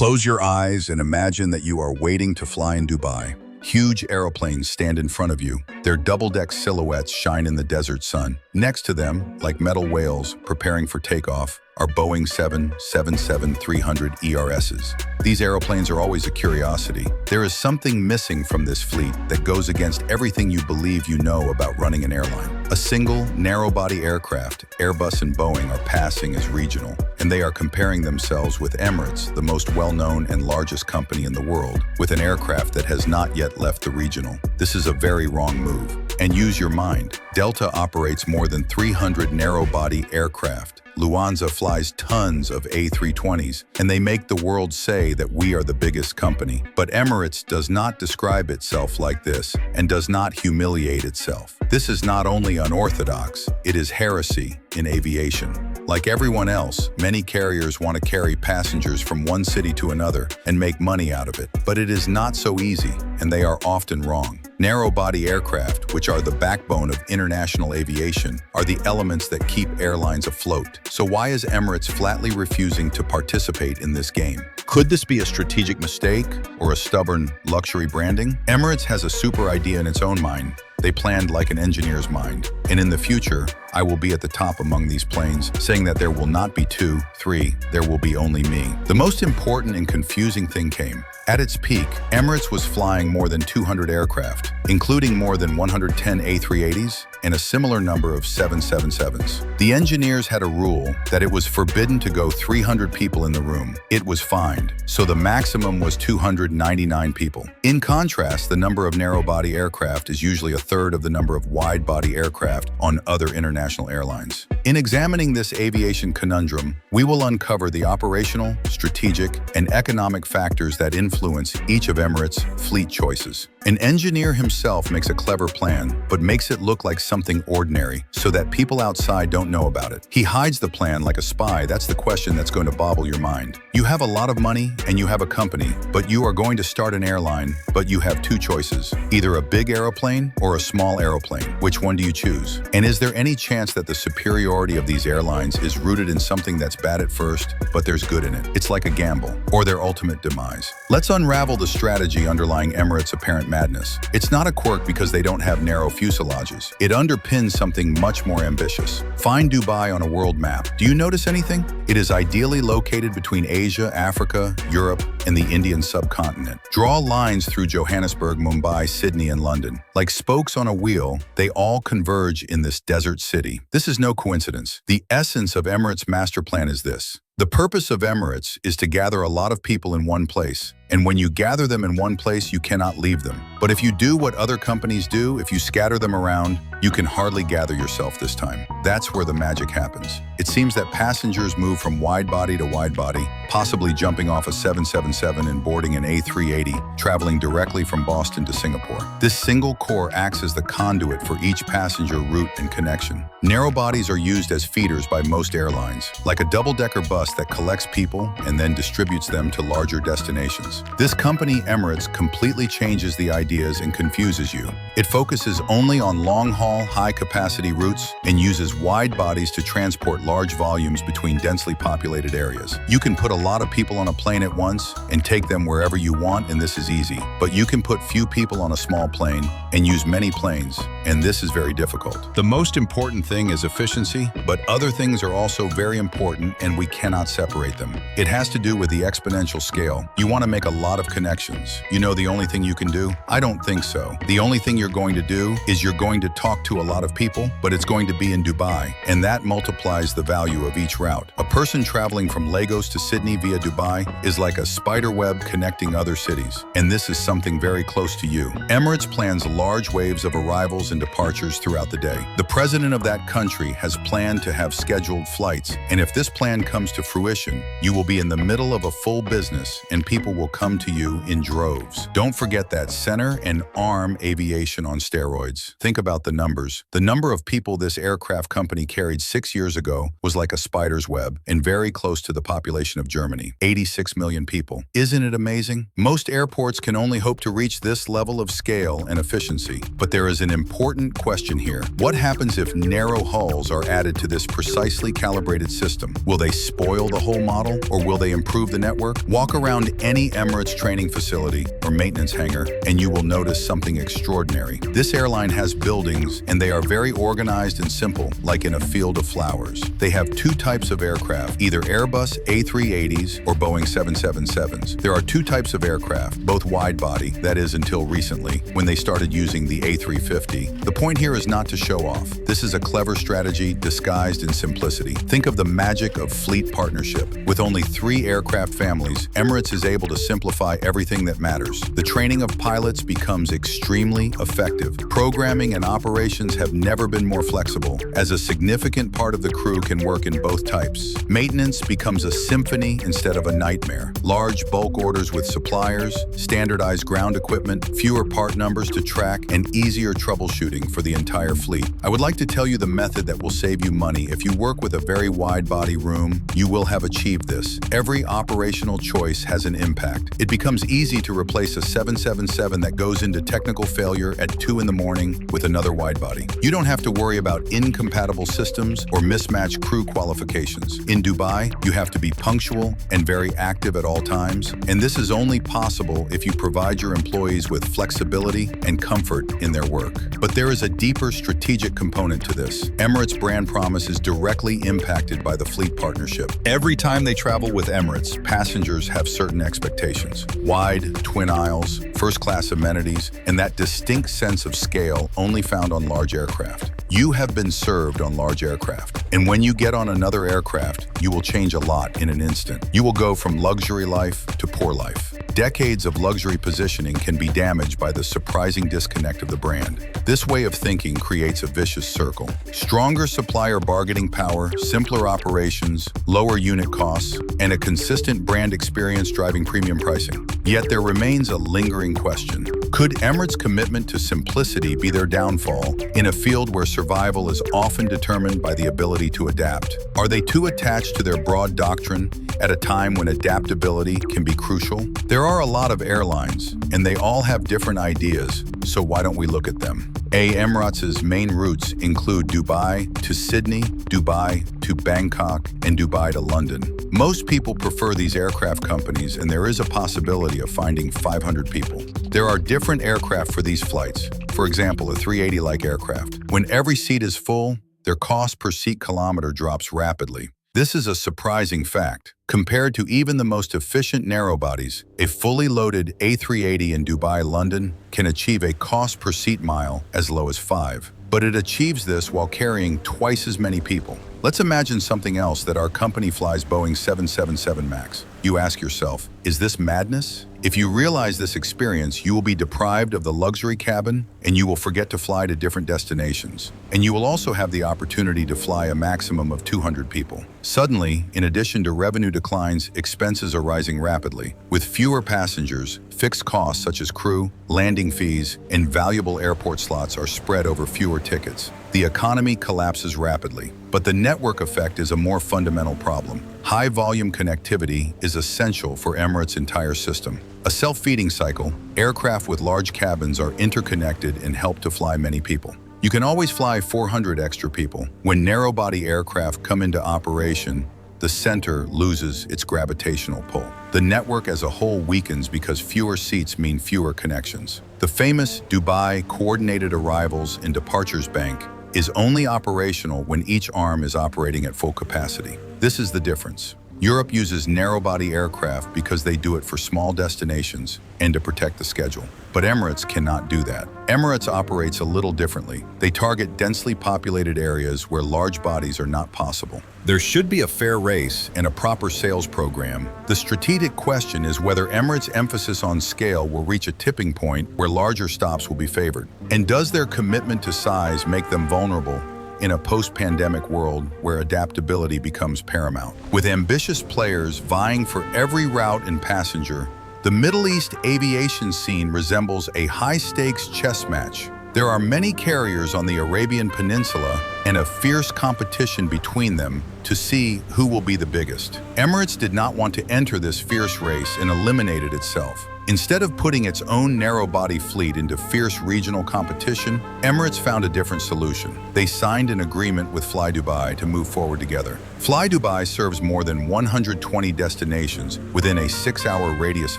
Close your eyes and imagine that you are waiting to fly in Dubai. Huge aeroplanes stand in front of you. Their double-deck silhouettes shine in the desert sun. Next to them, like metal whales preparing for takeoff, are Boeing 777-300 ERSs. These airplanes are always a curiosity. There is something missing from this fleet that goes against everything you believe you know about running an airline. A single, narrow-body aircraft, Airbus and Boeing, are passing as regional, and they are comparing themselves with Emirates, the most well-known and largest company in the world, with an aircraft that has not yet left the regional. This is a very wrong move. And use your mind. Delta operates more than 300 narrow-body aircraft. Lufthansa flies tons of A320s, and they make the world say that we are the biggest company. But Emirates does not describe itself like this and does not humiliate itself. This is not only unorthodox, it is heresy in aviation. Like everyone else, many carriers want to carry passengers from one city to another and make money out of it. But it is not so easy, and they are often wrong. Narrow-body aircraft, which are the backbone of international aviation, are the elements that keep airlines afloat. So why is Emirates flatly refusing to participate in this game? Could this be a strategic mistake or a stubborn luxury branding? Emirates has a super idea in its own mind. They planned like an engineer's mind. And in the future, I will be at the top among these planes, saying that there will not be 2, 3, there will be only me. The most important and confusing thing came. At its peak, Emirates was flying more than 200 aircraft, including more than 110 A380s and a similar number of 777s. The engineers had a rule that it was forbidden to go 300 people in the room. It was fined, so the maximum was 299 people. In contrast, the number of narrow-body aircraft is usually a third of the number of wide-body aircraft on other international airlines. In examining this aviation conundrum, we will uncover the operational, strategic, and economic factors that influence each of Emirates' fleet choices. An engineer himself makes a clever plan, but makes it look like something ordinary so that people outside don't know about it. He hides the plan like a spy. That's the question that's going to boggle your mind. You have a lot of money and you have a company, but you are going to start an airline, but you have two choices, either a big aeroplane or a small aeroplane. Which one do you choose? And is there any chance that the superiority of these airlines is rooted in something that's bad at first, but there's good in it? It's like a gamble, or their ultimate demise. Let's unravel the strategy underlying Emirates' apparent madness. It's not a quirk because they don't have narrow fuselages. It underpins something much more ambitious. Find Dubai on a world map. Do you notice anything? It is ideally located between Asia, Africa, Europe, and the Indian subcontinent. Draw lines through Johannesburg, Mumbai, Sydney, and London. Like spokes on a wheel, they all converge in this desert city. This is no coincidence. The essence of Emirates' master plan is this. The purpose of Emirates is to gather a lot of people in one place. And when you gather them in one place, you cannot leave them. But if you do what other companies do, if you scatter them around, you can hardly gather yourself this time. That's where the magic happens. It seems that passengers move from wide body to wide body, possibly jumping off a 777 and boarding an A380, traveling directly from Boston to Singapore. This single core acts as the conduit for each passenger route and connection. Narrow bodies are used as feeders by most airlines, like a double-decker bus that collects people and then distributes them to larger destinations. This company, Emirates, completely changes the ideas and confuses you. It focuses only on long-haul, high-capacity routes and uses wide bodies to transport large volumes between densely populated areas. You can put a lot of people on a plane at once and take them wherever you want, and this is easy. But you can put few people on a small plane and use many planes, and this is very difficult. The most important thing is efficiency, but other things are also very important, and we cannot separate them. It has to do with the exponential scale. You want to make a lot of connections. You know the only thing you can do? I don't think so. The only thing you're going to do is you're going to talk to a lot of people, but it's going to be in Dubai, and that multiplies the value of each route. A person traveling from Lagos to Sydney via Dubai is like a spider web connecting other cities, and this is something very close to you. Emirates plans large waves of arrivals and departures throughout the day. The president of that country has planned to have scheduled flights, and if this plan comes to fruition, you will be in the middle of a full business and people will come to you in droves. Don't forget that center and arm aviation on steroids. Think about the numbers. The number of people this aircraft company carried 6 years ago was like a spider's web and very close to the population of Germany, 86 million people. Isn't it amazing? Most airports can only hope to reach this level of scale and efficiency, but there is an important important question here. What happens if narrow hulls are added to this precisely calibrated system? Will they spoil the whole model, or will they improve the network? Walk around any Emirates training facility or maintenance hangar, and you will notice something extraordinary. This airline has buildings, and they are very organized and simple, like in a field of flowers. They have two types of aircraft, either Airbus A380s or Boeing 777s. There are two types of aircraft, both wide-body, that is until recently, when they started using the A350. The point here is not to show off. This is a clever strategy disguised in simplicity. Think of the magic of fleet partnership. With only 3 aircraft families, Emirates is able to simplify everything that matters. The training of pilots becomes extremely effective. Programming and operations have never been more flexible, as a significant part of the crew can work in both types. Maintenance becomes a symphony instead of a nightmare. Large bulk orders with suppliers, standardized ground equipment, fewer part numbers to track, and easier troubleshooting for the entire fleet. I would like to tell you the method that will save you money. If you work with a very wide-body room, you will have achieved this. Every operational choice has an impact. It becomes easy to replace a 777 that goes into technical failure at 2 in the morning with another wide-body. You don't have to worry about incompatible systems or mismatched crew qualifications. In Dubai, you have to be punctual and very active at all times, and this is only possible if you provide your employees with flexibility and comfort in their work. But there is a deeper strategic component to this. Emirates' brand promise is directly impacted by the fleet partnership. Every time they travel with Emirates, passengers have certain expectations. Wide, twin aisles, first-class amenities, and that distinct sense of scale only found on large aircraft. You have been served on large aircraft, and when you get on another aircraft, you will change a lot in an instant. You will go from luxury life to poor life. Decades of luxury positioning can be damaged by the surprising disconnect of the brand. This way of thinking creates a vicious circle. Stronger supplier bargaining power, simpler operations, lower unit costs, and a consistent brand experience driving premium pricing. Yet there remains a lingering question. Could Emirates' commitment to simplicity be their downfall in a field where survival is often determined by the ability to adapt? Are they too attached to their broad doctrine at a time when adaptability can be crucial? There are a lot of airlines, and they all have different ideas, so why don't we look at them? Emirates' main routes include Dubai to Sydney, Dubai to Bangkok, and Dubai to London. Most people prefer these aircraft companies, and there is a possibility of finding 500 people. There are different aircraft for these flights. For example, a 380-like aircraft. When every seat is full, their cost per seat kilometer drops rapidly. This is a surprising fact. Compared to even the most efficient narrowbodies, a fully loaded A380 in Dubai, London can achieve a cost per seat mile as low as 5. But it achieves this while carrying twice as many people. Let's imagine something else that our company flies Boeing 777 MAX. You ask yourself, is this madness? If you realize this experience, you will be deprived of the luxury cabin, and you will forget to fly to different destinations. And you will also have the opportunity to fly a maximum of 200 people. Suddenly, in addition to revenue declines, expenses are rising rapidly. With fewer passengers, fixed costs such as crew, landing fees, and valuable airport slots are spread over fewer tickets. The economy collapses rapidly. But the network effect is a more fundamental problem. High-volume connectivity is essential for Emirates' entire system. A self-feeding cycle, aircraft with large cabins are interconnected and help to fly many people. You can always fly 400 extra people. When narrow-body aircraft come into operation, the center loses its gravitational pull. The network as a whole weakens because fewer seats mean fewer connections. The famous Dubai Coordinated Arrivals and Departures Bank is only operational when each arm is operating at full capacity. This is the difference. Europe uses narrow-body aircraft because they do it for small destinations and to protect the schedule. But Emirates cannot do that. Emirates operates a little differently. They target densely populated areas where large bodies are not possible. There should be a fair race and a proper sales program. The strategic question is whether Emirates' emphasis on scale will reach a tipping point where larger stops will be favored. And does their commitment to size make them vulnerable in a post-pandemic world where adaptability becomes paramount? With ambitious players vying for every route and passenger, the Middle East aviation scene resembles a high-stakes chess match. There are many carriers on the Arabian Peninsula, and a fierce competition between them to see who will be the biggest. Emirates did not want to enter this fierce race and eliminate it itself. Instead of putting its own narrow-body fleet into fierce regional competition, Emirates found a different solution. They signed an agreement with FlyDubai to move forward together. FlyDubai serves more than 120 destinations within a 6-hour radius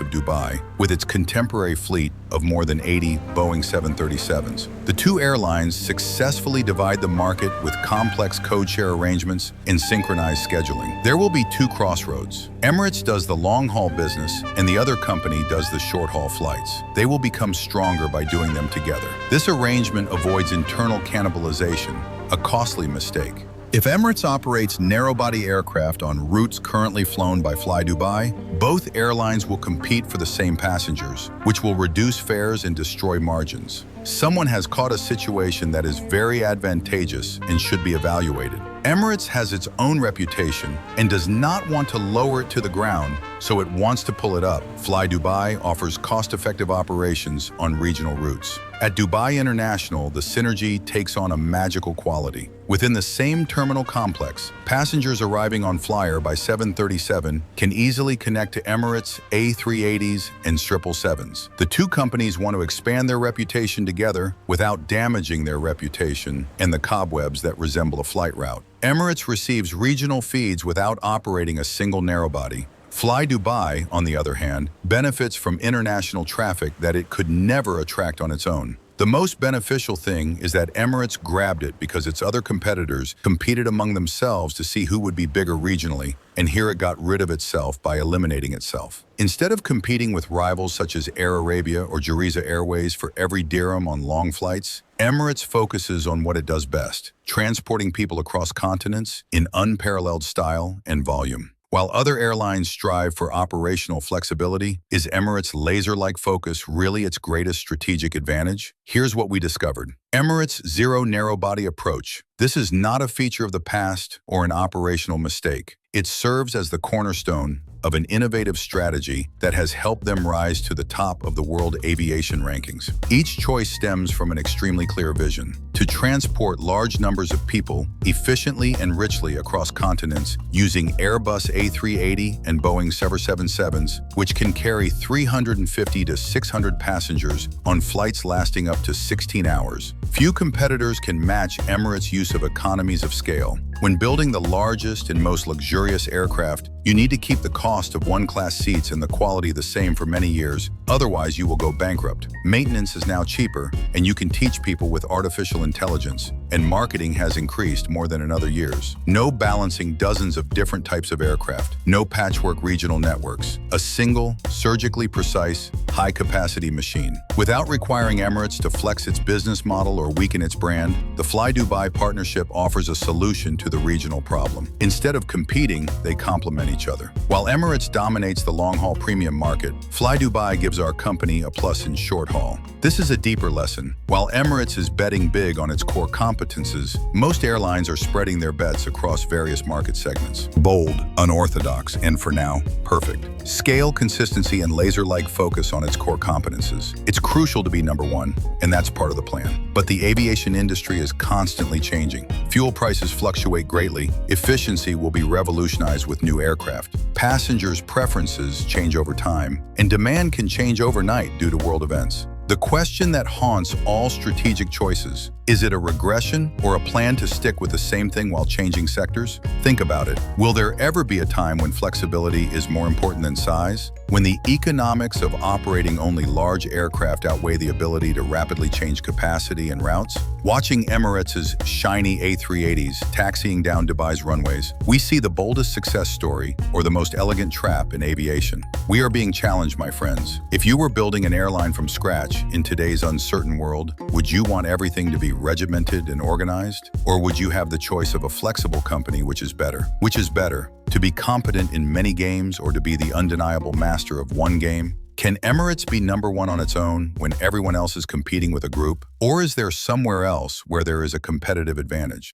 of Dubai, with its contemporary fleet of more than 80 Boeing 737s. The two airlines successfully divide the market with complex code-share arrangements and synchronized scheduling. There will be two crossroads. Emirates does the long-haul business, and the other company does the short-haul flights. They will become stronger by doing them together. This arrangement avoids internal cannibalization, a costly mistake. If Emirates operates narrow-body aircraft on routes currently flown by FlyDubai, both airlines will compete for the same passengers, which will reduce fares and destroy margins. Someone has caught a situation that is very advantageous and should be evaluated. Emirates has its own reputation and does not want to lower it to the ground, so it wants to pull it up. FlyDubai offers cost-effective operations on regional routes. At Dubai International, the synergy takes on a magical quality. Within the same terminal complex, passengers arriving on Flyer by 737 can easily connect to Emirates, A380s, and 777s. The two companies want to expand their reputation together without damaging their reputation and the cobwebs that resemble a flight route. Emirates receives regional feeds without operating a single narrowbody. FlyDubai, on the other hand, benefits from international traffic that it could never attract on its own. The most beneficial thing is that Emirates grabbed it because its other competitors competed among themselves to see who would be bigger regionally, and here it got rid of itself by eliminating itself. Instead of competing with rivals such as Air Arabia or Jariza Airways for every dirham on long flights, Emirates focuses on what it does best, transporting people across continents in unparalleled style and volume. While other airlines strive for operational flexibility, is Emirates' laser-like focus really its greatest strategic advantage? Here's what we discovered. Emirates' zero narrow-body approach. This is not a feature of the past or an operational mistake. It serves as the cornerstone of an innovative strategy that has helped them rise to the top of the world aviation rankings. Each choice stems from an extremely clear vision: to transport large numbers of people efficiently and richly across continents using Airbus A380 and Boeing 777s, which can carry 350 to 600 passengers on flights lasting up to 16 hours. Few competitors can match Emirates' use of economies of scale. When building the largest and most luxurious aircraft, you need to keep the cost of one-class seats and the quality the same for many years, otherwise you will go bankrupt. Maintenance is now cheaper, and you can teach people with artificial intelligence, and marketing has increased more than in other years. No balancing dozens of different types of aircraft, no patchwork regional networks, a single, surgically precise, high-capacity machine. Without requiring Emirates to flex its business model or weaken its brand, the FlyDubai partnership offers a solution to the regional problem. Instead of competing, they complement each other. While Emirates dominates the long-haul premium market, FlyDubai gives our company a plus in short-haul. This is a deeper lesson. While Emirates is betting big on its core competences, most airlines are spreading their bets across various market segments. Bold, unorthodox, and for now, perfect. Scale, consistency, and laser-like focus on its core competences. It's crucial to be number one, and that's part of the plan. But the aviation industry is constantly changing. Fuel prices fluctuate greatly. Efficiency will be revolutionized with new aircraft. Passengers' preferences change over time, and demand can change overnight due to world events. The question that haunts all strategic choices: is it a regression or a plan to stick with the same thing while changing sectors? Think about it. Will there ever be a time when flexibility is more important than size? When the economics of operating only large aircraft outweigh the ability to rapidly change capacity and routes? Watching Emirates' shiny A380s taxiing down Dubai's runways, we see the boldest success story or the most elegant trap in aviation. We are being challenged, my friends. If you were building an airline from scratch in today's uncertain world, would you want everything to be regimented and organized? Or would you have the choice of a flexible company, which is better? Which is better, to be competent in many games or to be the undeniable master of one game? Can Emirates be number one on its own when everyone else is competing with a group? Or is there somewhere else where there is a competitive advantage?